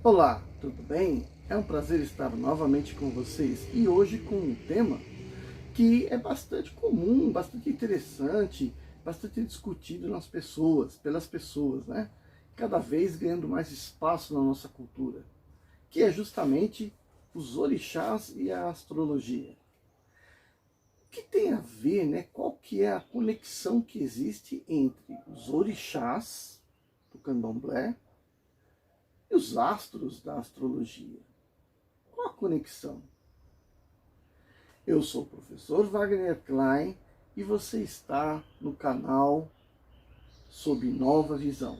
Olá, tudo bem? É um prazer estar novamente com vocês e hoje com um tema que é bastante comum, bastante interessante, bastante discutido pelas pessoas, né? Cada vez ganhando mais espaço na nossa cultura, que é justamente os orixás e a astrologia. O que tem a ver, né? Qual que é a conexão que existe entre os orixás do candomblé e os astros da astrologia? Qual a conexão? Eu sou o professor Wagner Klein e você está no canal Sob Nova Visão.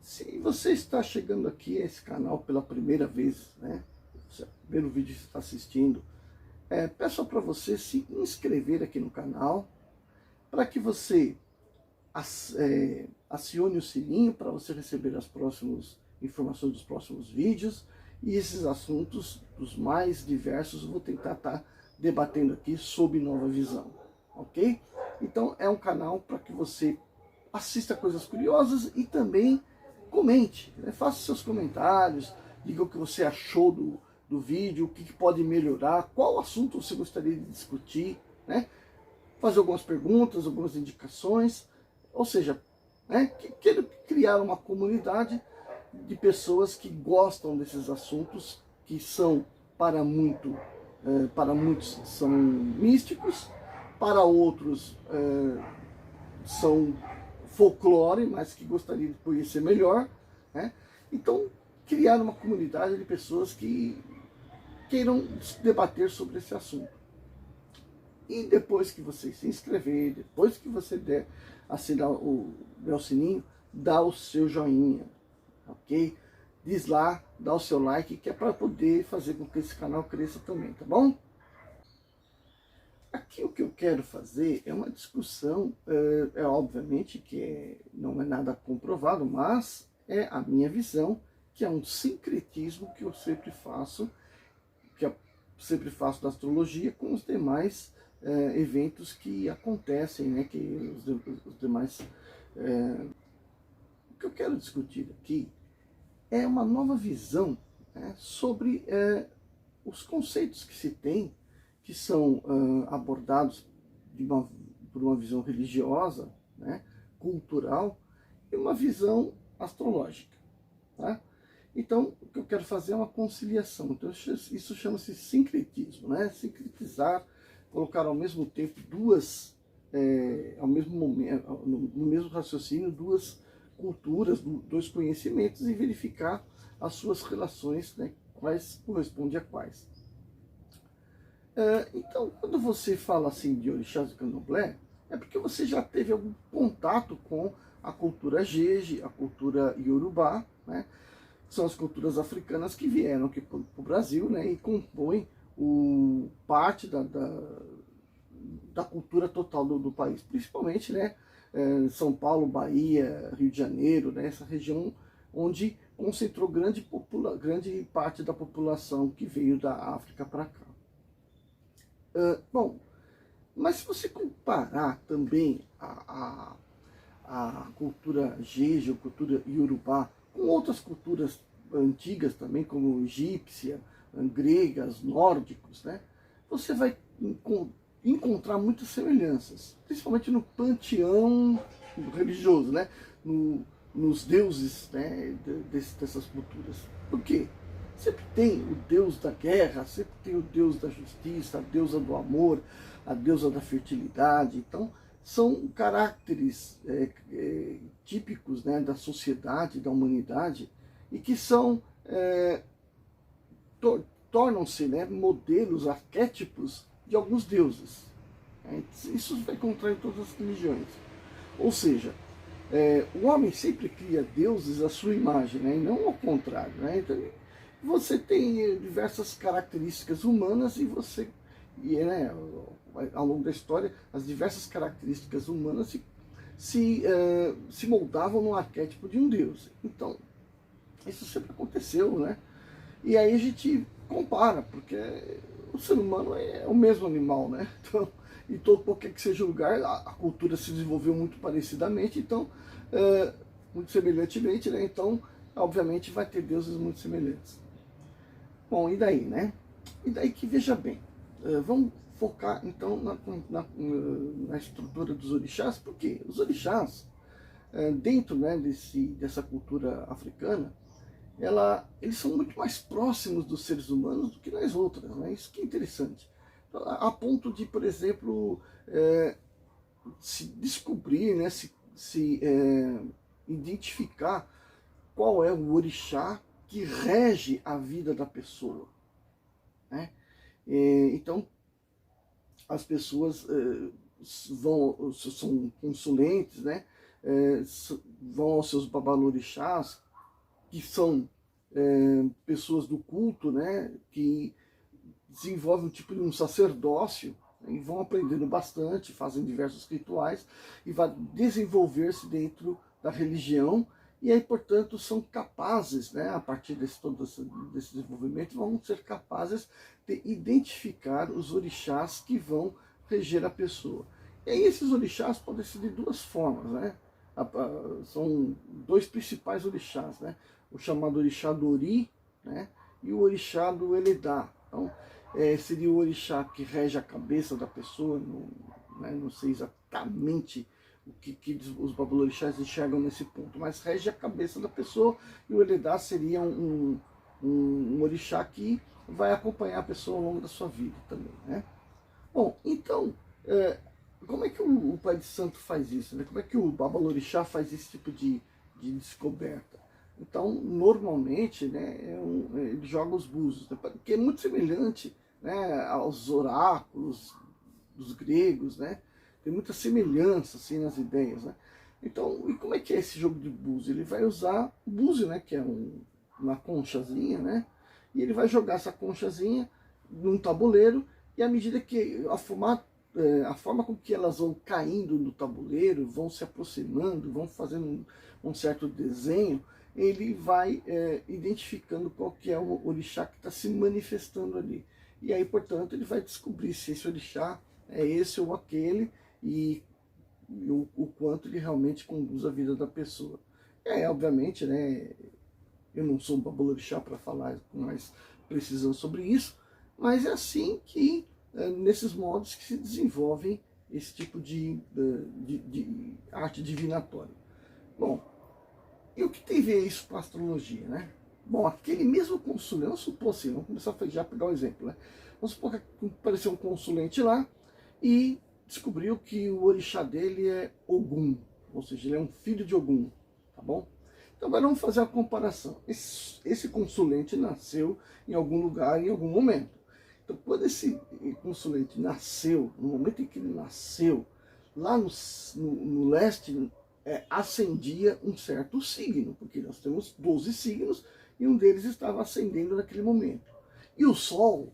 Se você está chegando aqui a esse canal pela primeira vez, né? Se é o primeiro vídeo que você está assistindo, peço para você se inscrever aqui no canal, para que você acione o sininho para você receber as próximas informações dos próximos vídeos, e esses assuntos, os mais diversos, eu vou tentar estar debatendo aqui sob nova visão, ok? Então é um canal para que você assista coisas curiosas e também comente, né? Faça seus comentários, diga o que você achou do vídeo, o que pode melhorar, qual assunto você gostaria de discutir, né? Fazer algumas perguntas, algumas indicações, ou seja, né, quero criar uma comunidade de pessoas que gostam desses assuntos, que são para muitos são místicos, para outros são folclore, mas que gostaria de conhecer melhor, né? Então, criar uma comunidade de pessoas que queiram debater sobre esse assunto. E depois que você se inscrever, depois que você assinar o meu sininho, dá o seu joinha, ok? Diz lá, dá o seu like, que é para poder fazer com que esse canal cresça também, tá bom? Aqui o que eu quero fazer é uma discussão, obviamente que não é nada comprovado, mas é a minha visão, que é um sincretismo que eu sempre faço, da astrologia com os demais eventos que acontecem, né, que os demais... o que eu quero discutir aqui é uma nova visão, né, sobre os conceitos que se tem, que são abordados por uma visão religiosa, né, cultural, e uma visão astrológica. Tá? Então, o que eu quero fazer é uma conciliação. Então, isso chama-se sincretismo, né? Sincretizar, colocar ao mesmo tempo ao mesmo momento, no mesmo raciocínio, duas culturas, dois conhecimentos, e verificar as suas relações, né? Quais correspondem a quais. Então, quando você fala assim de orixás do candomblé, é porque você já teve algum contato com a cultura Jeje, a cultura Yorubá, né? São as culturas africanas que vieram aqui para o Brasil, né, e compõem parte da cultura total do país, principalmente, né, São Paulo, Bahia, Rio de Janeiro, né, essa região onde concentrou grande parte da população que veio da África para cá. Bom, mas se você comparar também a cultura Jeje, a cultura Yorubá, com outras culturas antigas também, como egípcia, gregas, nórdicos, né? Você vai encontrar muitas semelhanças, principalmente no panteão religioso, né? Nos deuses, né, dessas culturas. Por quê? Sempre tem o deus da guerra, sempre tem o deus da justiça, a deusa do amor, a deusa da fertilidade. Então, são caracteres típicos, né, da sociedade, da humanidade, e que tornam-se, né, modelos, arquétipos de alguns deuses. Isso vai encontrar em todas as religiões. Ou seja, o homem sempre cria deuses à sua imagem, né, e não ao contrário. Né? Então, você tem diversas características humanas né, ao longo da história, as diversas características humanas se moldavam no arquétipo de um deus. Então, isso sempre aconteceu, né? E aí a gente compara, porque o ser humano é o mesmo animal, né? Então, Então, qualquer que seja o lugar, a cultura se desenvolveu muito parecidamente, então, muito semelhantemente, né? Então, obviamente, vai ter deuses muito semelhantes. Bom, e daí, né? E daí que, veja bem, vamos focar, então, na estrutura dos orixás, porque os orixás, dentro, né, dessa cultura africana, eles são muito mais próximos dos seres humanos do que nas outras, né? Isso que é interessante. Então, a ponto de, por exemplo, se descobrir, né, identificar qual é o orixá que rege a vida da pessoa, né? Então, as pessoas são consulentes, né? Vão aos seus babalorixás, que são pessoas do culto, né? Que desenvolvem um tipo de um sacerdócio, né, e vão aprendendo bastante, fazem diversos rituais e vai desenvolver-se dentro da religião. E aí, portanto, são capazes, né, a partir todo desse desenvolvimento, vão ser capazes de identificar os orixás que vão reger a pessoa. E aí esses orixás podem ser de duas formas, né? São dois principais orixás, né? O chamado orixá do Ori, né, e o orixá do Eledá. Então, seria o orixá que rege a cabeça da pessoa, não sei exatamente o que os babalorixás enxergam nesse ponto, mas rege a cabeça da pessoa, e o Eledá seria um orixá que vai acompanhar a pessoa ao longo da sua vida também, né? Bom, então, como é que o Pai de Santo faz isso, né? Como é que o babalorixá faz esse tipo de descoberta? Então, normalmente, né, ele joga os búzios, né, que é muito semelhante, né, aos oráculos dos gregos, né? Tem muita semelhança assim, nas ideias, né? Então, e como é que é esse jogo de búzio? Ele vai usar o búzio, né, que é uma conchazinha, né? E ele vai jogar essa conchazinha num tabuleiro, e à medida que a forma com que elas vão caindo no tabuleiro, vão se aproximando, vão fazendo um certo desenho, ele vai identificando qual que é o orixá que está se manifestando ali. E aí, portanto, ele vai descobrir se esse orixá é esse ou aquele, e o quanto ele realmente conduz a vida da pessoa. E aí, obviamente, né, eu não sou um babalorixá para falar com mais precisão sobre isso, mas é assim que, nesses modos que se desenvolvem esse tipo de arte divinatória. Bom, e o que tem a ver isso com a astrologia, né? Bom, aquele mesmo consulente, vamos supor assim, vamos começar a já pegar um exemplo, né? Vamos supor que apareceu um consulente lá e descobriu que o orixá dele é Ogum, ou seja, ele é um filho de Ogum, tá bom? Então agora vamos fazer a comparação. Esse consulente nasceu em algum lugar, em algum momento. Então quando esse consulente nasceu, no momento em que ele nasceu, lá no leste, ascendia um certo signo, porque nós temos 12 signos e um deles estava ascendendo naquele momento. E o Sol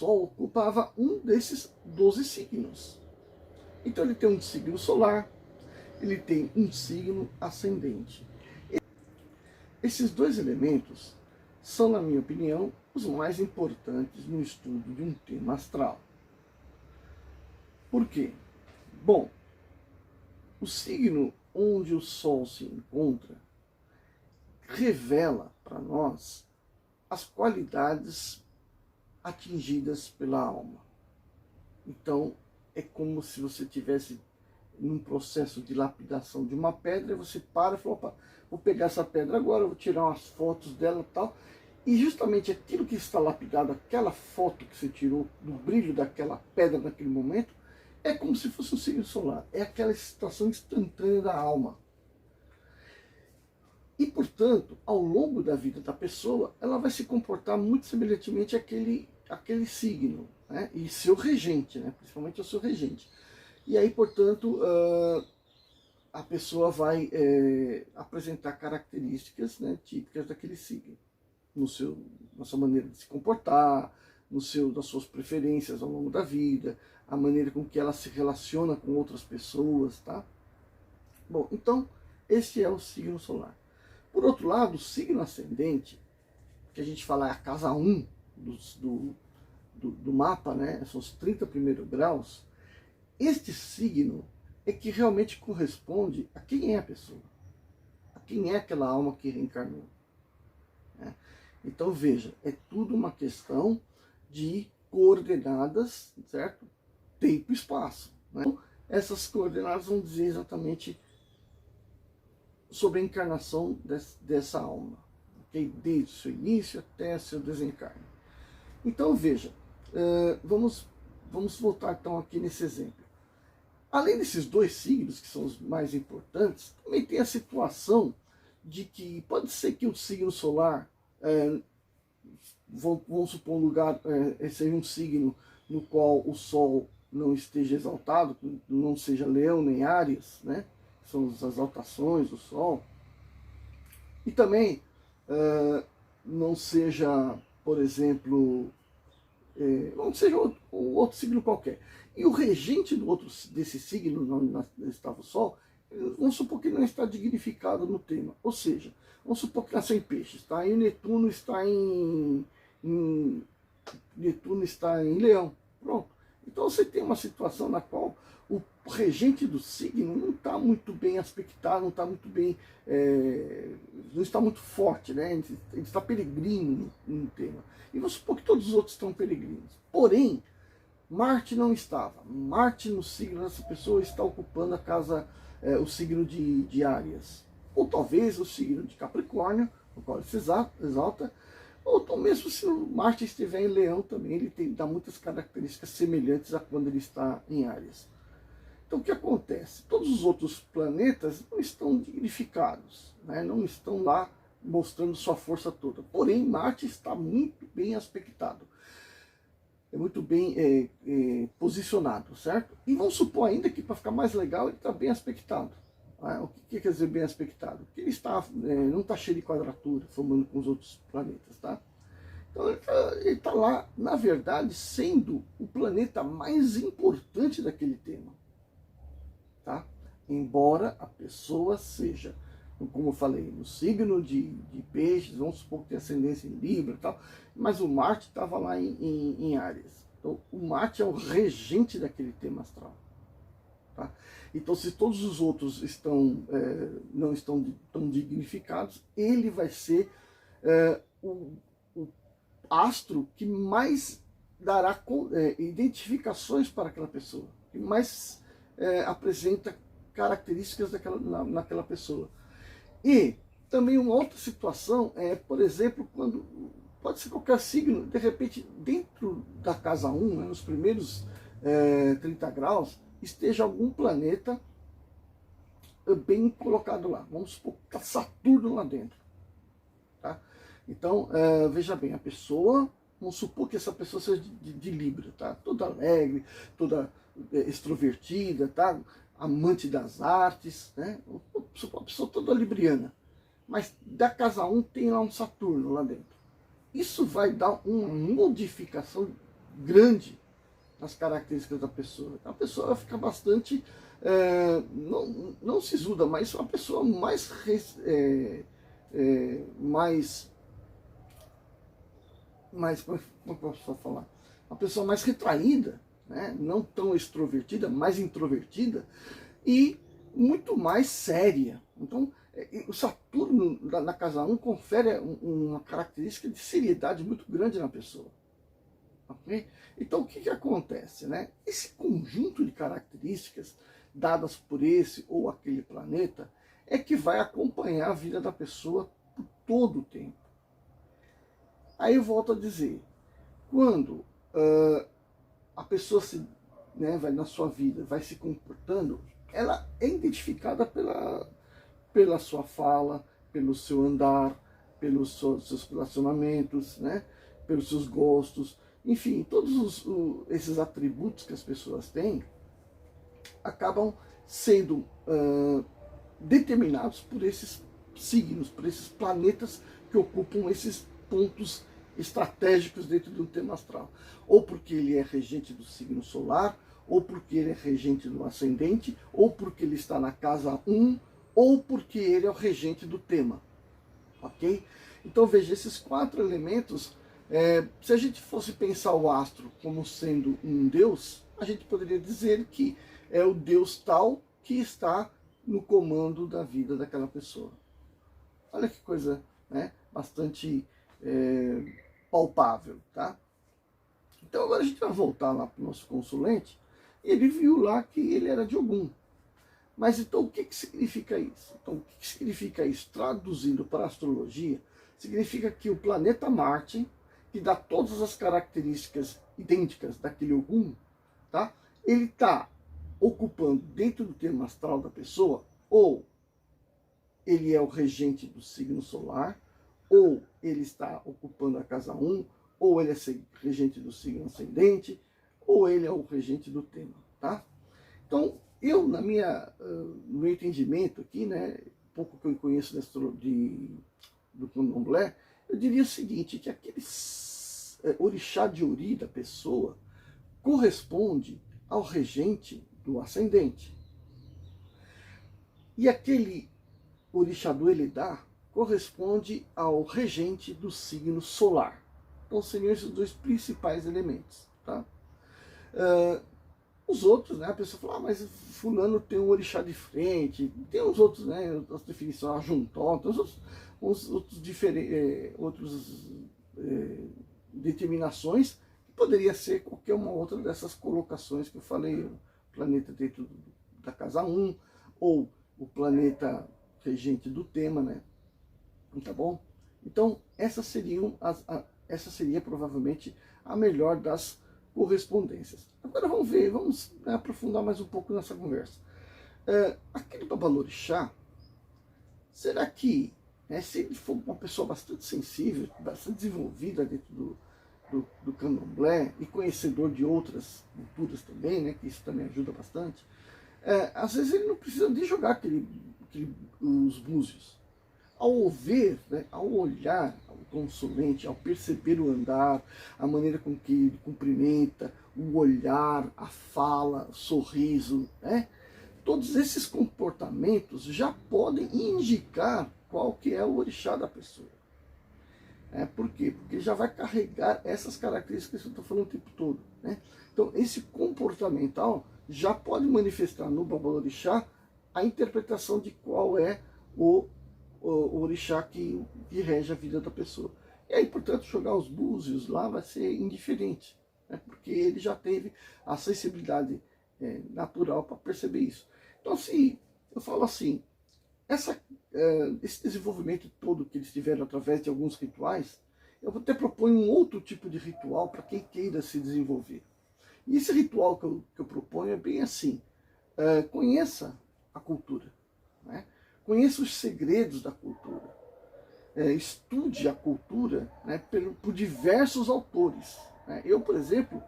ocupava um desses 12 signos. Então ele tem um signo solar, ele tem um signo ascendente. Esses dois elementos são, na minha opinião, os mais importantes no estudo de um tema astral. Por quê? Bom, o signo onde o Sol se encontra revela para nós as qualidades atingidas pela alma. Então, é como se você tivesse num processo de lapidação de uma pedra, e você para e fala, opa, vou pegar essa pedra agora, vou tirar umas fotos dela e tal, e justamente aquilo que está lapidado, aquela foto que você tirou do brilho daquela pedra naquele momento, é como se fosse um signo solar, é aquela situação instantânea da alma. E, portanto, ao longo da vida da pessoa, ela vai se comportar muito semelhantemente àquele signo, né? E seu regente, né? Principalmente o seu regente. E aí, portanto, a pessoa vai apresentar características, né, típicas daquele signo, na sua maneira de se comportar, das suas preferências ao longo da vida, a maneira com que ela se relaciona com outras pessoas, tá? Bom, então, esse é o signo solar. Por outro lado, o signo ascendente, que a gente fala é a casa 1 do mapa, né? São os 30 primeiros graus. este signo é que realmente corresponde a quem é a pessoa, a quem é aquela alma que reencarnou. Né? Então veja, é tudo uma questão de coordenadas, certo? Tempo e espaço. Né? Então, essas coordenadas vão dizer exatamente sobre a encarnação dessa alma, okay? Desde o seu início até seu desencarne. Então veja, vamos voltar então aqui nesse exemplo. Além desses dois signos, que são os mais importantes, também tem a situação de que pode ser que o signo solar, vamos supor um lugar, seja um signo no qual o Sol não esteja exaltado, não seja Leão nem Áries, né? São as exaltações do Sol. E também não seja, por exemplo, não seja outro signo qualquer. E o regente desse signo, no estado Sol, vamos supor que não está dignificado no tema. Ou seja, vamos supor que nasceu em Peixes, tá? E o Netuno está Netuno está em Leão. Pronto. Então você tem uma situação na qual o regente do signo não está muito bem aspectado, não está muito bem, não está muito forte, né? Ele está peregrino no tema. E vamos supor que todos os outros estão peregrinos. Porém, Marte não estava. Marte no signo dessa pessoa está ocupando a casa, o signo de Áries. Ou talvez o signo de Capricórnio, no qual ele se exalta. Ou mesmo se o Marte estiver em Leão também, ele dá muitas características semelhantes a quando ele está em Áries. Então o que acontece? Todos os outros planetas não estão dignificados, né? Não estão lá mostrando sua força toda. Porém, Marte está muito bem aspectado. É muito bem posicionado, certo? E vamos supor ainda que para ficar mais legal ele está bem aspectado. Né? O que quer dizer bem aspectado? Que ele está, não está cheio de quadratura, formando com os outros planetas, tá? Então ele está lá, na verdade, sendo o planeta mais importante daquele tema. Tá? Embora a pessoa seja, como eu falei, no signo de Peixes, vamos supor que tem ascendência em Libra e tal, mas o Marte estava lá em Áries. Então o Marte é o regente daquele tema astral. Tá? Então se todos os outros não estão tão dignificados, ele vai ser o astro que mais dará identificações para aquela pessoa, que mais apresenta características naquela pessoa. E também uma outra situação por exemplo, quando pode ser qualquer signo, de repente dentro da casa 1, né, nos primeiros 30 graus, esteja algum planeta bem colocado lá. Vamos supor que está Saturno lá dentro. Tá? Então, veja bem, a pessoa, vamos supor que essa pessoa seja de Libra, tá? Toda alegre, toda extrovertida, tá? Amante das artes, né? Uma pessoa toda libriana. Mas da casa 1 tem lá um Saturno lá dentro. Isso vai dar uma modificação grande nas características da pessoa. A pessoa vai ficar bastante, não sisuda, mas uma pessoa mais como eu posso falar? Uma pessoa mais retraída, né? Não tão extrovertida, mais introvertida e muito mais séria. Então, o Saturno na casa 1 confere uma característica de seriedade muito grande na pessoa. Okay? Então, o que acontece? Né? Esse conjunto de características dadas por esse ou aquele planeta é que vai acompanhar a vida da pessoa por todo o tempo. Aí eu volto a dizer, quando a pessoa vai na sua vida, vai se comportando, ela é identificada pela sua fala, pelo seu andar, pelos seus relacionamentos, né? Pelos seus gostos, enfim, todos esses atributos que as pessoas têm acabam sendo determinados por esses signos, por esses planetas que ocupam esses pontos estratégicos dentro do tema astral. Ou porque ele é regente do signo solar, ou porque ele é regente do ascendente, ou porque ele está na casa 1, ou porque ele é o regente do tema. Ok? Então veja, esses 4 elementos, se a gente fosse pensar o astro como sendo um deus, a gente poderia dizer que é o Deus tal que está no comando da vida daquela pessoa. Olha que coisa, né, bastante palpável, tá? Então agora a gente vai voltar lá para o nosso consulente, e ele viu lá que ele era de Ogum. Mas então o que significa isso? Então o que significa isso? Traduzindo para a astrologia, significa que o planeta Marte, que dá todas as características idênticas daquele Ogum, tá? Ele está ocupando dentro do tema astral da pessoa, ou ele é o regente do signo solar, ou ele está ocupando a casa 1, ou ele é regente do signo ascendente, ou ele é o regente do tema, tá? Então, eu, no meu entendimento aqui, né, pouco que eu conheço do candomblé, eu diria o seguinte, que aquele orixá de Ori da pessoa corresponde ao regente do ascendente. E aquele orixá do Eledá corresponde ao regente do signo solar. Então seriam esses dois principais elementos. Tá? Os outros, né, a pessoa fala, mas fulano tem um orixá de frente, tem os outros, né, as definições, a juntó, tem outros determinações, que poderia ser qualquer uma outra dessas colocações que eu falei, o planeta dentro da casa 1, ou o planeta regente do tema, né, tá bom? Então, essa seria provavelmente a melhor das correspondências. Agora vamos aprofundar mais um pouco nessa conversa. Aquele Babalorixá, será que, se ele for uma pessoa bastante sensível, bastante desenvolvida dentro do candomblé e conhecedor de outras culturas também, né, que isso também ajuda bastante, às vezes ele não precisa de jogar os búzios. Ao ver, né, ao olhar o consulente, ao perceber o andar, a maneira com que ele cumprimenta, o olhar, a fala, o sorriso, né, todos esses comportamentos já podem indicar qual que é o orixá da pessoa. Por quê? Porque já vai carregar essas características que eu estou falando o tempo todo. Né? Então, esse comportamental já pode manifestar no Babalorixá a interpretação de qual é o orixá que rege a vida da pessoa. E aí, portanto, jogar os búzios lá vai ser indiferente, né? Porque ele já teve a sensibilidade natural para perceber isso. Então, assim, eu falo assim, esse desenvolvimento todo que eles tiveram através de alguns rituais, eu até proponho um outro tipo de ritual para quem queira se desenvolver. E esse ritual que eu proponho é bem assim, conheça a cultura, né? Conheça os segredos da cultura, estude a cultura, né, por diversos autores. Né? Eu, por exemplo,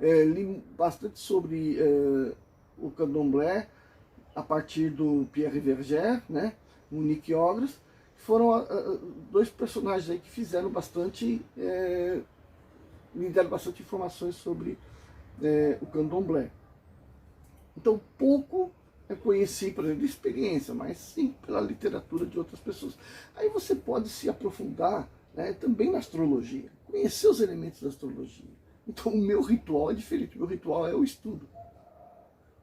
li bastante sobre o candomblé a partir do Pierre Verger, né, o Nick Ogres, que foram dois personagens aí que fizeram bastante, me deram bastante informações sobre o candomblé. Então, pouco eu conheci, por exemplo, de experiência, mas sim pela literatura de outras pessoas. Aí você pode se aprofundar, né, também na astrologia, conhecer os elementos da astrologia. Então o meu ritual é diferente, o meu ritual é o estudo.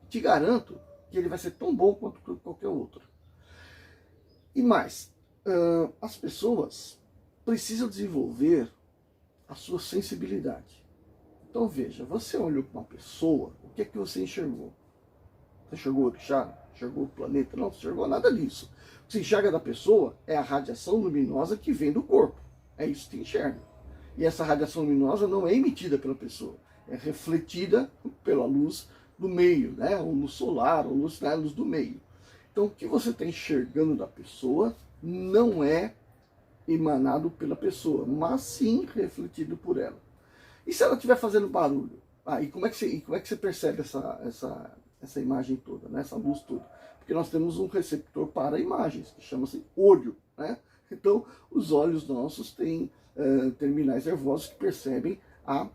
Te garanto que ele vai ser tão bom quanto qualquer outro. E mais, as pessoas precisam desenvolver a sua sensibilidade. Então veja, você olhou para uma pessoa, o que é que você enxergou? Você enxergou o orixá? Enxergou o planeta? Não, você enxergou nada disso. O que você enxerga da pessoa é a radiação luminosa que vem do corpo. É isso que você enxerga. E essa radiação luminosa não é emitida pela pessoa, é refletida pela luz do meio, né? Ou luz solar, ou luz do meio. Então o que você está enxergando da pessoa não é emanado pela pessoa, mas sim refletido por ela. E se ela estiver fazendo barulho? E como é que você percebe essa imagem toda, né? Essa luz toda? Porque nós temos um receptor para imagens, que chama-se olho, né? Então, os olhos nossos têm terminais nervosos que percebem a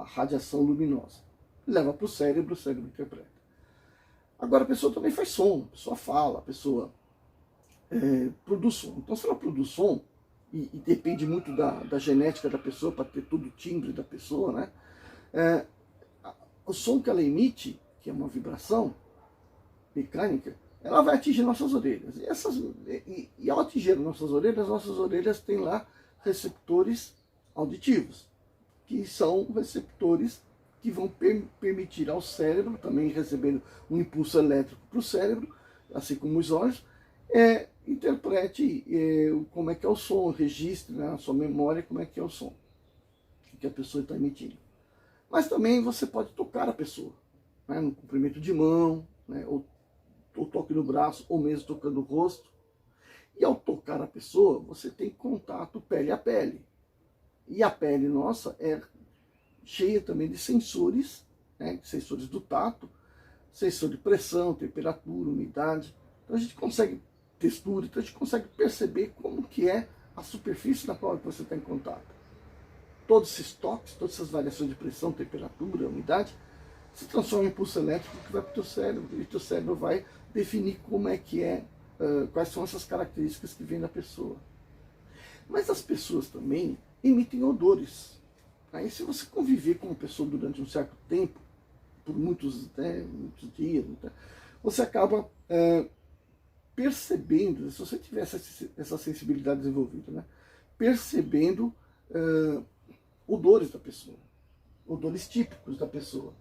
radiação luminosa. Leva para o cérebro interpreta. Agora, a pessoa também faz som, a pessoa fala, a pessoa produz som. Então, se ela produz som, e depende muito da genética da pessoa, para ter todo o timbre da pessoa, né? o som que ela emite, que é uma vibração mecânica, ela vai atingir nossas orelhas. E ao atingir nossas orelhas têm lá receptores auditivos, que são receptores que vão permitir ao cérebro, também recebendo um impulso elétrico para o cérebro, assim como os olhos, interprete como é que é o som, registre na sua memória como é que é o som que a pessoa está emitindo. Mas também você pode tocar a pessoa, né, no comprimento de mão, né, ou toque no braço, ou mesmo tocando o rosto. E ao tocar a pessoa, você tem contato pele a pele. E a pele nossa é cheia também de sensores, né, sensores do tato, sensor de pressão, temperatura, umidade. Então a gente consegue textura, então a gente consegue perceber como que é a superfície da qual você está em contato. Todos esses toques, todas essas variações de pressão, temperatura, umidade, se transforma em impulso elétrico que vai para o teu cérebro, e o teu cérebro vai definir como é que quais são essas características que vêm da pessoa. Mas as pessoas também emitem odores. Aí se você conviver com uma pessoa durante um certo tempo, por muitos dias, você acaba percebendo, se você tiver essa sensibilidade desenvolvida, né, percebendo odores da pessoa, odores típicos da pessoa.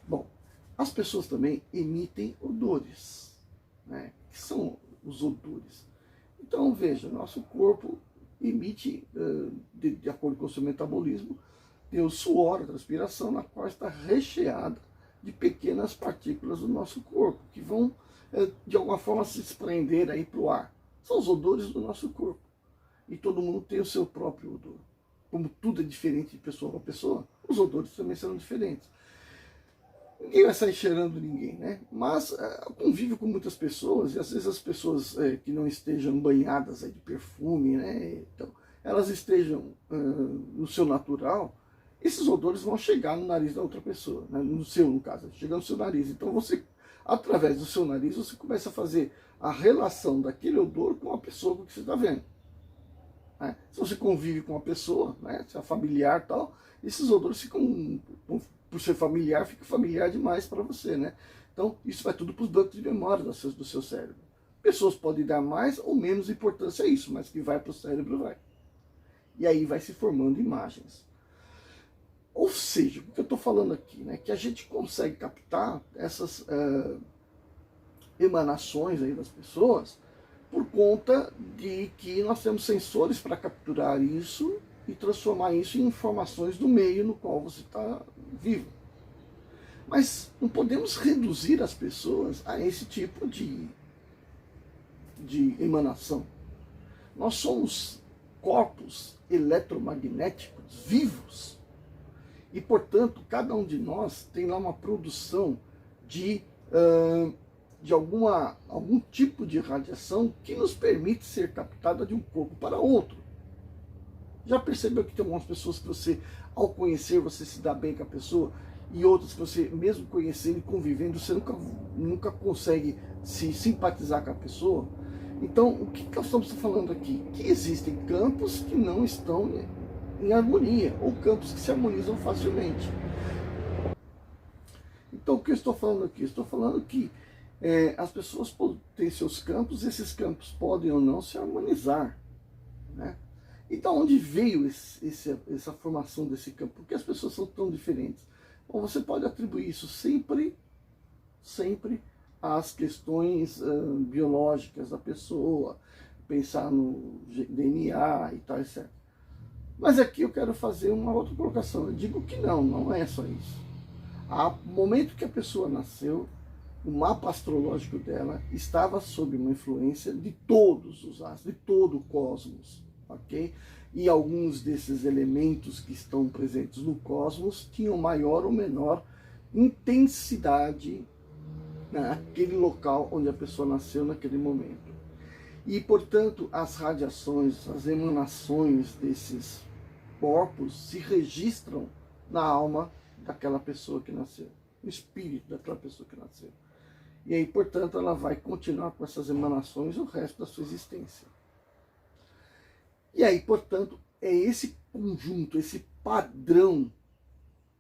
Bom, as pessoas também emitem odores, né, que são os odores. Então veja, nosso corpo emite, de acordo com o seu metabolismo, tem o suor, a transpiração, na qual está recheada de pequenas partículas do nosso corpo, que vão, de alguma forma, se desprender aí para o ar. São os odores do nosso corpo. E todo mundo tem o seu próprio odor. Como tudo é diferente de pessoa para pessoa, os odores também serão diferentes. Ninguém vai sair cheirando ninguém, né? Mas convive com muitas pessoas, e às vezes as pessoas que não estejam banhadas aí de perfume, né? Então, elas estejam no seu natural, esses odores vão chegar no nariz da outra pessoa, né? No seu, no caso, chegando no seu nariz. Então você, através do seu nariz, você começa a fazer a relação daquele odor com a pessoa que você está vendo. Né? Se você convive com uma pessoa, né, se é familiar e tal, esses odores ficam, por ser familiar, fica familiar demais para você, né? Então isso vai tudo para os bancos de memória do seu cérebro. Pessoas podem dar mais ou menos importância a isso, mas que vai para o cérebro, vai. E aí vai se formando imagens. Ou seja, o que eu estou falando aqui, né, que a gente consegue captar essas emanações aí das pessoas por conta de que nós temos sensores para capturar isso e transformar isso em informações do meio no qual você está vivo. Mas não podemos reduzir as pessoas a esse tipo de emanação. Nós somos corpos eletromagnéticos vivos. E, portanto, cada um de nós tem lá uma produção de algum tipo de radiação que nos permite ser captada de um corpo para outro. Já percebeu que tem algumas pessoas que você, ao conhecer, você se dá bem com a pessoa, e outras que você, mesmo conhecendo e convivendo, você nunca consegue se simpatizar com a pessoa? Então, o que nós estamos falando aqui? Que existem campos que não estão em harmonia, ou campos que se harmonizam facilmente. Então, o que eu estou falando aqui? Estou falando que as pessoas têm seus campos, e esses campos podem ou não se harmonizar, né? E de onde veio essa formação desse campo? Por que as pessoas são tão diferentes? Bom, você pode atribuir isso sempre às questões biológicas da pessoa, pensar no DNA e tal, etc. Mas aqui eu quero fazer uma outra colocação. Eu digo que não é só isso. No momento que a pessoa nasceu, o mapa astrológico dela estava sob uma influência de todos os astros, de todo o cosmos, ok? E alguns desses elementos que estão presentes no cosmos tinham maior ou menor intensidade naquele local onde a pessoa nasceu naquele momento. E, portanto, as radiações, as emanações desses corpos se registram na alma daquela pessoa que nasceu, no espírito daquela pessoa que nasceu. E aí, portanto, ela vai continuar com essas emanações o resto da sua existência. E aí, portanto, é esse conjunto, esse padrão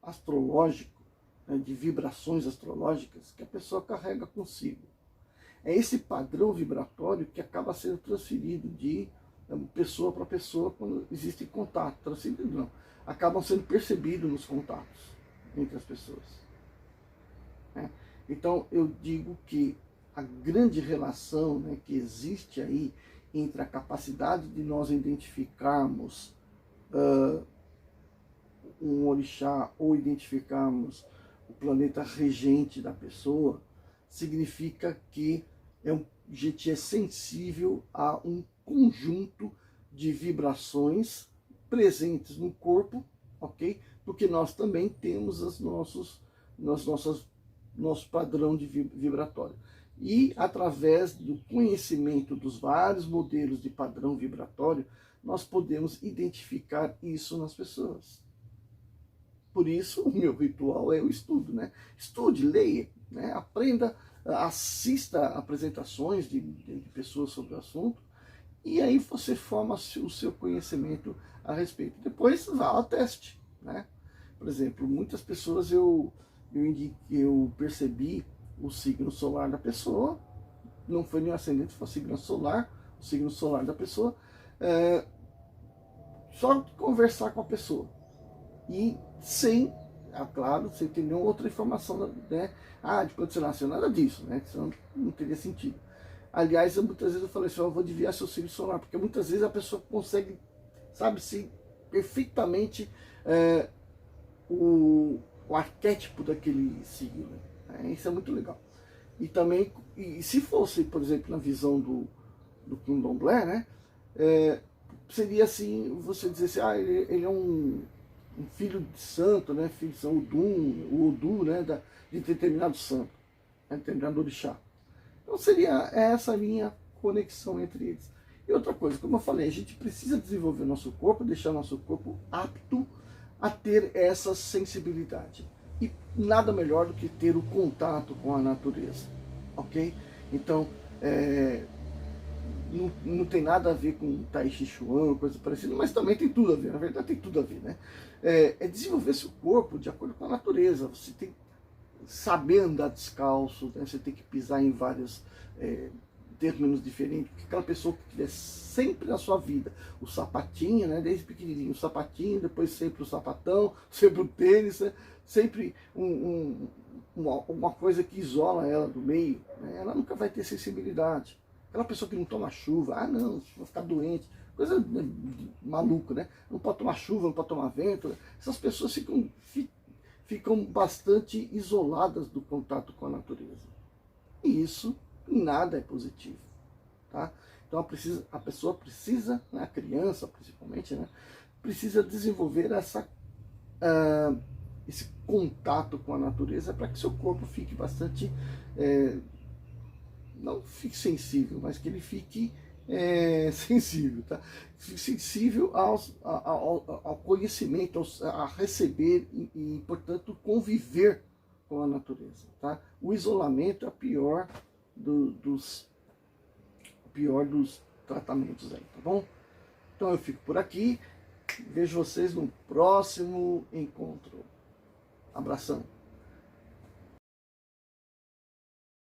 astrológico, né, de vibrações astrológicas que a pessoa carrega consigo. É esse padrão vibratório que acaba sendo transferido de pessoa para pessoa quando existe contato. Transferido não, acabam sendo percebidos nos contatos entre as pessoas. Né? Então eu digo que a grande relação, né, que existe aí entre a capacidade de nós identificarmos um orixá ou identificarmos o planeta regente da pessoa, significa que a gente é sensível a um conjunto de vibrações presentes no corpo, ok? Porque nós também temos nosso padrão de vibratório. E através do conhecimento dos vários modelos de padrão vibratório, nós podemos identificar isso nas pessoas. Por isso, o meu ritual é o estudo, né? Estude, leia, né? Aprenda, assista apresentações de pessoas sobre o assunto, e aí você forma o seu conhecimento a respeito. Depois vá ao teste, né? Por exemplo, muitas pessoas eu percebi o signo solar da pessoa, não foi nem o ascendente, foi o signo solar da pessoa, só conversar com a pessoa. E sem, claro, sem ter nenhuma outra informação, né? De quando você nasceu, nada disso, né? Senão não teria sentido. Aliás, muitas vezes eu falei assim, eu vou adivinhar seu signo solar, porque muitas vezes a pessoa consegue, sabe-se perfeitamente o arquétipo daquele signo. Né? Isso é muito legal. E também, e se fosse, por exemplo, na visão do Candomblé, né? Seria assim, você dizer assim, ele é um filho de santo, né? Filho de São o Odu, né? De determinado santo, né? Determinado orixá. Então seria essa a minha conexão entre eles. E outra coisa, como eu falei, a gente precisa desenvolver o nosso corpo, deixar o nosso corpo apto a ter essa sensibilidade. E nada melhor do que ter o contato com a natureza, ok? Então, não tem nada a ver com Tai Chi Chuan, coisa parecida, mas também tem tudo a ver, na verdade tem tudo a ver, né? É desenvolver seu corpo de acordo com a natureza. Você tem que saber andar descalço, né? Você tem que pisar em vários terrenos diferentes, porque aquela pessoa que tiver sempre na sua vida o sapatinho, né? Desde pequenininho o sapatinho, depois sempre o sapatão, sempre o tênis, né? Sempre uma coisa que isola ela do meio, né? Ela nunca vai ter sensibilidade. Aquela pessoa que não toma chuva, não, vou ficar doente, coisa maluca, né? Não pode tomar chuva, não pode tomar vento, né? Essas pessoas ficam bastante isoladas do contato com a natureza. E isso em nada é positivo, tá? Então a pessoa precisa, né, a criança principalmente, né, precisa desenvolver esse contato com a natureza para que seu corpo fique bastante, não fique sensível, mas que ele fique sensível, tá? Sensível ao conhecimento, a receber e, portanto, conviver com a natureza, tá? O isolamento é o pior dos tratamentos aí, tá bom? Então eu fico por aqui, vejo vocês no próximo encontro. Abração.